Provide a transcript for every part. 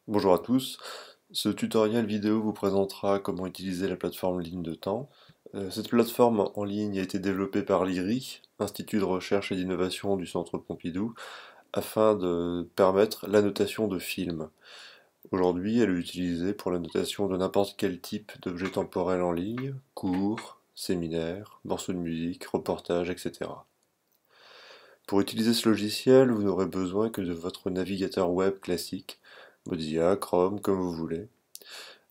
Bonjour à tous, ce tutoriel vidéo vous présentera comment utiliser la plateforme Ligne de temps. Cette plateforme en ligne a été développée par l'IRI, Institut de recherche et d'innovation du Centre Pompidou, afin de permettre l'annotation de films. Aujourd'hui, elle est utilisée pour l'annotation de n'importe quel type d'objet temporel en ligne, cours, séminaires, morceaux de musique, reportages, etc. Pour utiliser ce logiciel, vous n'aurez besoin que de votre navigateur web classique, Mozilla, Chrome, comme vous voulez.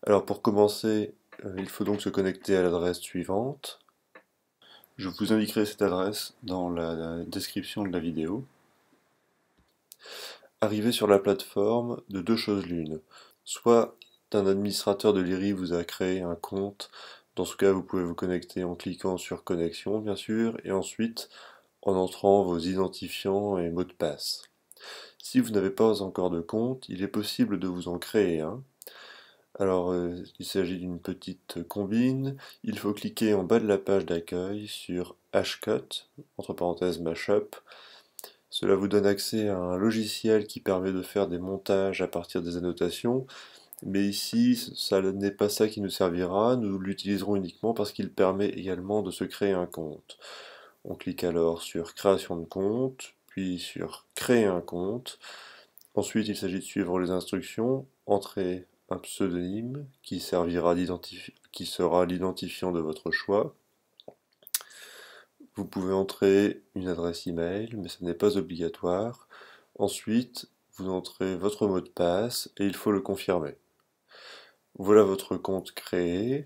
Alors pour commencer, il faut donc se connecter à l'adresse suivante. Je vous indiquerai cette adresse dans la description de la vidéo. Arrivé sur la plateforme, de deux choses l'une. Soit un administrateur de l'IRI vous a créé un compte, dans ce cas vous pouvez vous connecter en cliquant sur connexion bien sûr, et ensuite en entrant vos identifiants et mots de passe. Si vous n'avez pas encore de compte, il est possible de vous en créer un. Alors, il s'agit d'une petite combine. Il faut cliquer en bas de la page d'accueil sur Hashcut, entre parenthèses Mashup. Cela vous donne accès à un logiciel qui permet de faire des montages à partir des annotations. Mais ici, ça n'est pas ça qui nous servira. Nous l'utiliserons uniquement parce qu'il permet également de se créer un compte. On clique alors sur Création de compte, puis sur Créer un compte. Ensuite, il s'agit de suivre les instructions, entrer un pseudonyme qui sera l'identifiant de votre choix. Vous pouvez entrer une adresse email, mais ce n'est pas obligatoire. Ensuite, vous entrez votre mot de passe et il faut le confirmer. Voilà votre compte créé.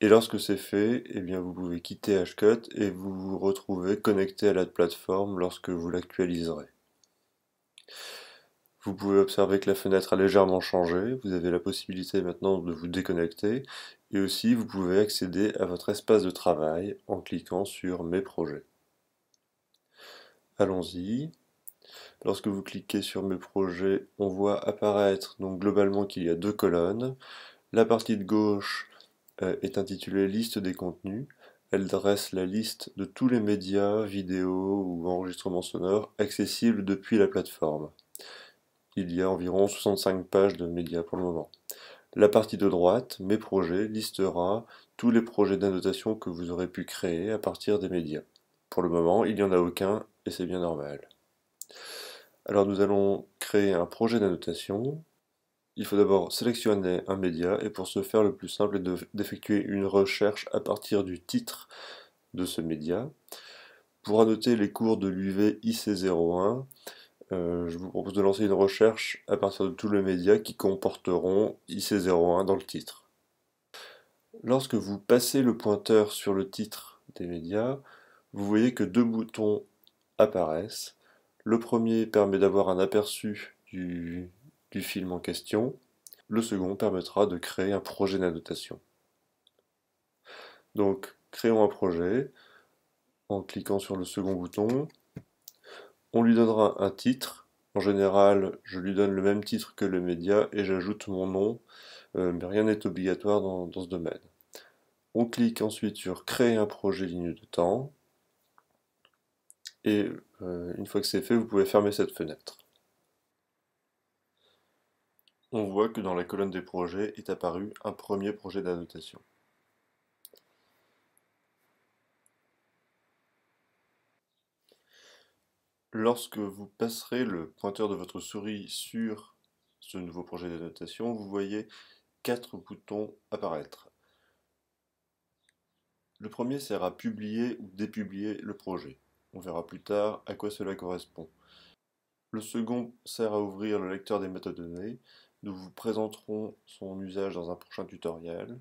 Et lorsque c'est fait, eh bien vous pouvez quitter Hashcut et vous vous retrouvez connecté à la plateforme lorsque vous l'actualiserez. Vous pouvez observer que la fenêtre a légèrement changé, vous avez la possibilité maintenant de vous déconnecter, et aussi vous pouvez accéder à votre espace de travail en cliquant sur Mes projets. Allons-y. Lorsque vous cliquez sur Mes projets, on voit apparaître donc globalement qu'il y a deux colonnes. La partie de gauche est intitulée Liste des contenus. Elle dresse la liste de tous les médias, vidéos ou enregistrements sonores accessibles depuis la plateforme. Il y a environ 65 pages de médias pour le moment. La partie de droite, Mes projets, listera tous les projets d'annotation que vous aurez pu créer à partir des médias. Pour le moment, il n'y en a aucun et c'est bien normal. Alors nous allons créer un projet d'annotation. Il faut d'abord sélectionner un média et pour ce faire, le plus simple est d'effectuer une recherche à partir du titre de ce média. Pour annoter les cours de l'UV IC01, je vous propose de lancer une recherche à partir de tous les médias qui comporteront IC01 dans le titre. Lorsque vous passez le pointeur sur le titre des médias, vous voyez que deux boutons apparaissent. Le premier permet d'avoir un aperçu du film en question. Le second permettra de créer un projet d'annotation. Donc, créons un projet en cliquant sur le second bouton. On lui donnera un titre. En général, je lui donne le même titre que le média et j'ajoute mon nom, mais rien n'est obligatoire dans ce domaine. On clique ensuite sur Créer un projet ligne de temps et une fois que c'est fait, vous pouvez fermer cette fenêtre. On voit que dans la colonne des projets est apparu un premier projet d'annotation. Lorsque vous passerez le pointeur de votre souris sur ce nouveau projet d'annotation, vous voyez quatre boutons apparaître. Le premier sert à publier ou dépublier le projet. On verra plus tard à quoi cela correspond. Le second sert à ouvrir le lecteur des métadonnées. Nous vous présenterons son usage dans un prochain tutoriel.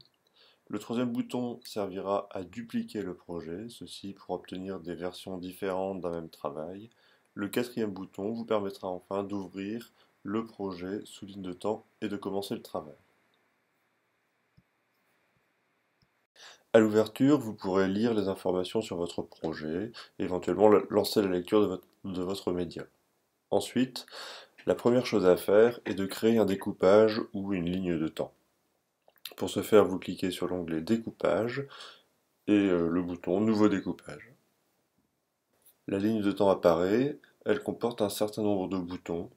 Le troisième bouton servira à dupliquer le projet, ceci pour obtenir des versions différentes d'un même travail. Le quatrième bouton vous permettra enfin d'ouvrir le projet sous ligne de temps et de commencer le travail. À l'ouverture, vous pourrez lire les informations sur votre projet et éventuellement lancer la lecture de votre média. Ensuite, la première chose à faire est de créer un découpage ou une ligne de temps. Pour ce faire, vous cliquez sur l'onglet Découpage et le bouton Nouveau découpage. La ligne de temps apparaît, elle comporte un certain nombre de boutons.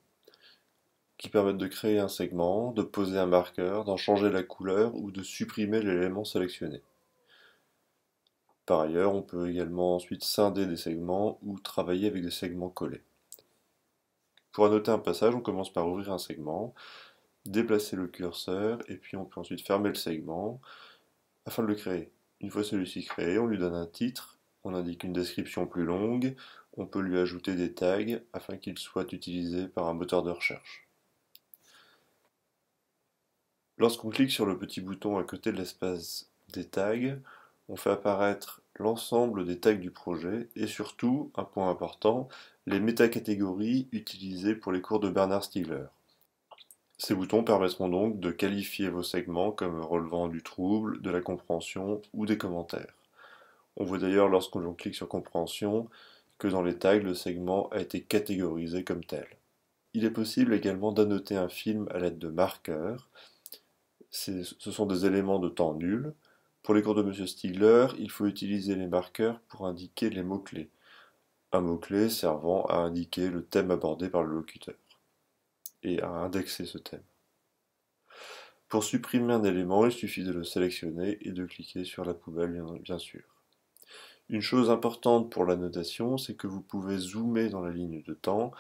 qui permettent de créer un segment, de poser un marqueur, d'en changer la couleur ou de supprimer l'élément sélectionné. Par ailleurs, on peut également ensuite scinder des segments ou travailler avec des segments collés. Pour annoter un passage, on commence par ouvrir un segment, déplacer le curseur et puis on peut ensuite fermer le segment afin de le créer. Une fois celui-ci créé, on lui donne un titre, on indique une description plus longue, on peut lui ajouter des tags afin qu'il soit utilisé par un moteur de recherche. Lorsqu'on clique sur le petit bouton à côté de l'espace des tags, on fait apparaître l'ensemble des tags du projet et surtout, un point important, les métacatégories utilisées pour les cours de Bernard Stiegler. Ces boutons permettront donc de qualifier vos segments comme relevant du trouble, de la compréhension ou des commentaires. On voit d'ailleurs lorsqu'on clique sur compréhension que dans les tags, le segment a été catégorisé comme tel. Il est possible également d'annoter un film à l'aide de marqueurs. Ce sont des éléments de temps nul. Pour les cours de M. Stiegler, il faut utiliser les marqueurs pour indiquer les mots-clés. Un mot-clé servant à indiquer le thème abordé par le locuteur et à indexer ce thème. Pour supprimer un élément, il suffit de le sélectionner et de cliquer sur la poubelle, bien sûr. Une chose importante pour l'annotation, c'est que vous pouvez zoomer dans la ligne de temps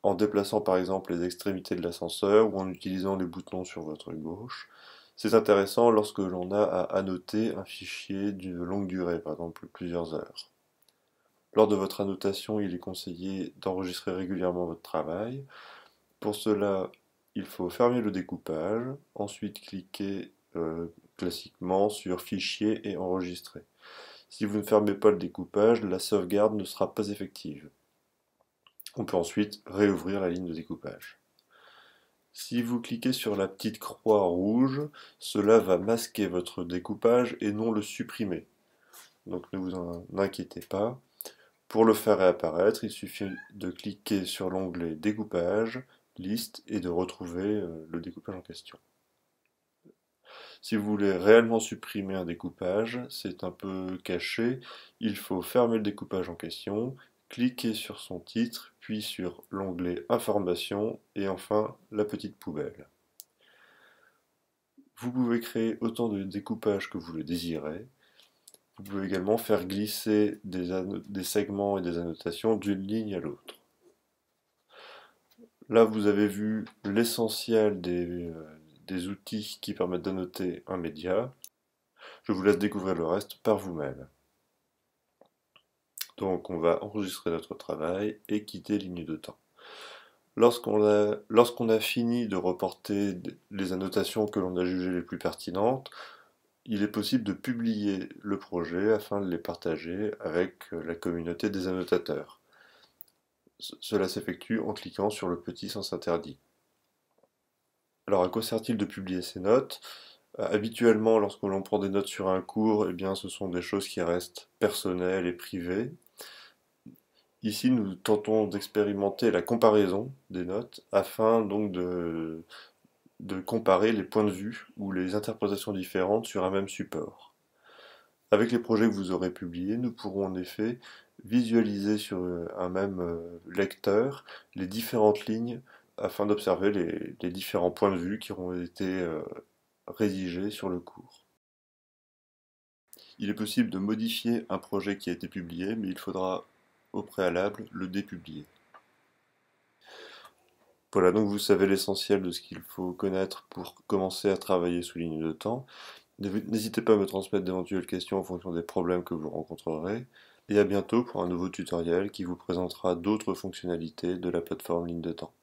en déplaçant par exemple les extrémités de l'ascenseur ou en utilisant les boutons sur votre gauche. C'est intéressant lorsque l'on a à annoter un fichier de longue durée, par exemple plusieurs heures. Lors de votre annotation, il est conseillé d'enregistrer régulièrement votre travail. Pour cela, il faut fermer le découpage, ensuite cliquer classiquement sur Fichier et Enregistrer. Si vous ne fermez pas le découpage, la sauvegarde ne sera pas effective. On peut ensuite réouvrir la ligne de découpage. Si vous cliquez sur la petite croix rouge, cela va masquer votre découpage et non le supprimer. Donc ne vous en inquiétez pas. Pour le faire réapparaître, il suffit de cliquer sur l'onglet Découpage, Liste et de retrouver le découpage en question. Si vous voulez réellement supprimer un découpage, c'est un peu caché, il faut fermer le découpage en question, cliquer sur son titre, puis sur l'onglet Information et enfin la petite poubelle. Vous pouvez créer autant de découpages que vous le désirez. Vous pouvez également faire glisser des segments et des annotations d'une ligne à l'autre. Là, vous avez vu l'essentiel des outils qui permettent d'annoter un média. Je vous laisse découvrir le reste par vous-même. Donc, on va enregistrer notre travail et quitter ligne de temps. Lorsqu'on a fini de reporter les annotations que l'on a jugées les plus pertinentes, il est possible de publier le projet afin de les partager avec la communauté des annotateurs. Cela s'effectue en cliquant sur le petit sens interdit. Alors à quoi sert-il de publier ces notes? Habituellement, lorsque l'on prend des notes sur un cours, eh bien, ce sont des choses qui restent personnelles et privées. Ici, nous tentons d'expérimenter la comparaison des notes afin donc de comparer les points de vue ou les interprétations différentes sur un même support. Avec les projets que vous aurez publiés, nous pourrons en effet visualiser sur un même lecteur les différentes lignes afin d'observer les différents points de vue qui auront été rédigés sur le cours. Il est possible de modifier un projet qui a été publié, mais il faudra au préalable le dépublier. Voilà, donc vous savez l'essentiel de ce qu'il faut connaître pour commencer à travailler sous ligne de temps. N'hésitez pas à me transmettre d'éventuelles questions en fonction des problèmes que vous rencontrerez. Et à bientôt pour un nouveau tutoriel qui vous présentera d'autres fonctionnalités de la plateforme Ligne de temps.